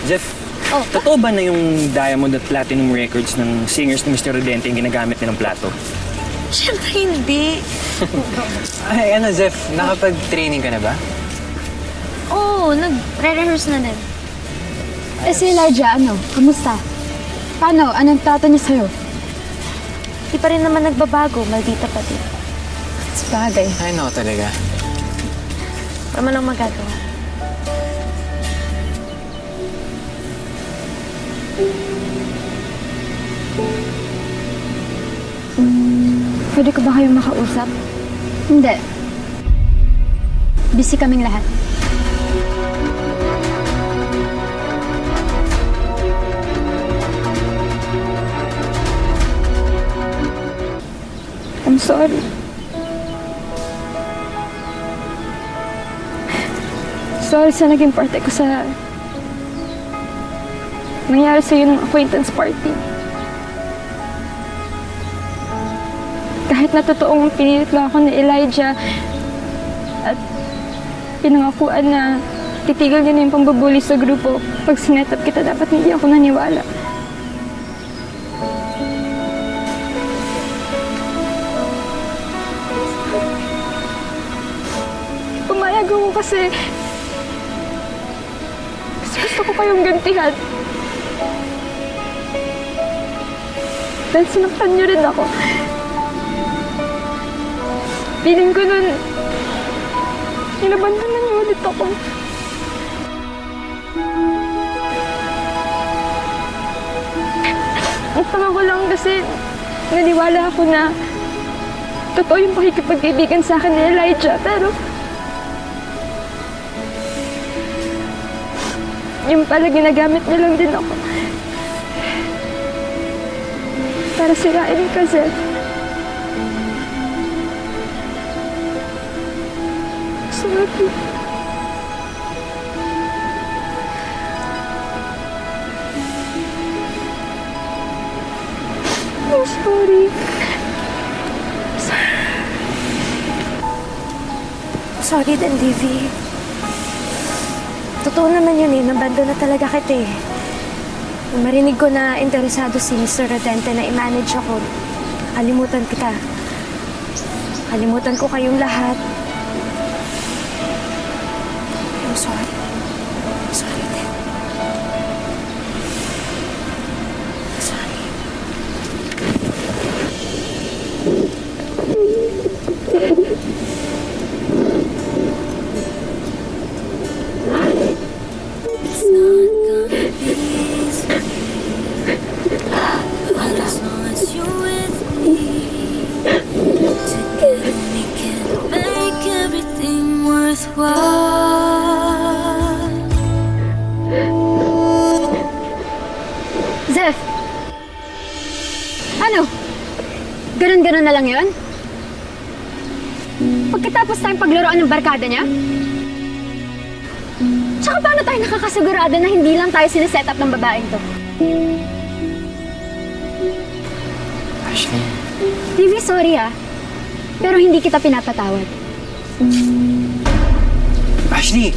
Jeff, Oh. totoo ba na yung Diamond at Platinum Records ng singers ni Mr. Rodente yung ginagamit nilang plato? Siyempre hindi. Ay, ano, Zeph, nakapag-training ka na ba? Oo, nagre-rehearse na din. Eh si Elijah, ano? Kamusta? Paano? Anong trato niya sa'yo? Di pa rin naman nagbabago, maldita pa din. Sabagay. Ay, no, talaga. Wala man lang magagawa. Pwede ko ba kayong makausap? Hindi. Busy kaming lahat. I'm sorry. Sorry sa naging parte ko sa nangyari sa'yo ng acquaintance party. Kahit na totoong pinilit lang ako ni Elijah at pinangakuan na titigil niya na yung pambubuli sa grupo pag sinetap kita, dapat hindi ako naniwala. Pumayag ako kasi gusto ko kayong gantihan. Dahil sinaktan niyo rin ako. Feeling ko nun, inabandanan niyo ulit ako. Ang tanga ko lang kasi naniwala ako na totoo yung pakikipagkaibigan sa akin ni Elijah, pero yung pala ginagamit niya lang din ako para sirain ka, Zed. Sorry. I'm sorry. Sorry din, Livy. Totoo naman yun eh, nabando na talaga kita eh. Nung marinig ko na interesado si Mr. Rodente na i-manage ako, kalimutan kita. Kalimutan ko kayong lahat. I'm sorry. Sorry din. Sorry. It's not gonna be easy, but as long as you're with me, together we can make everything worthwhile. Zeph! Ano? Ganon-ganon na lang yon? Pagkatapos tayong paglaruan ng barkada niya? Tsaka paano tayo nakakasigurado na hindi lang tayo sineset up ng babaeng to? Ashley, TV, sorry ah. Pero hindi kita pinapatawad. Ashley!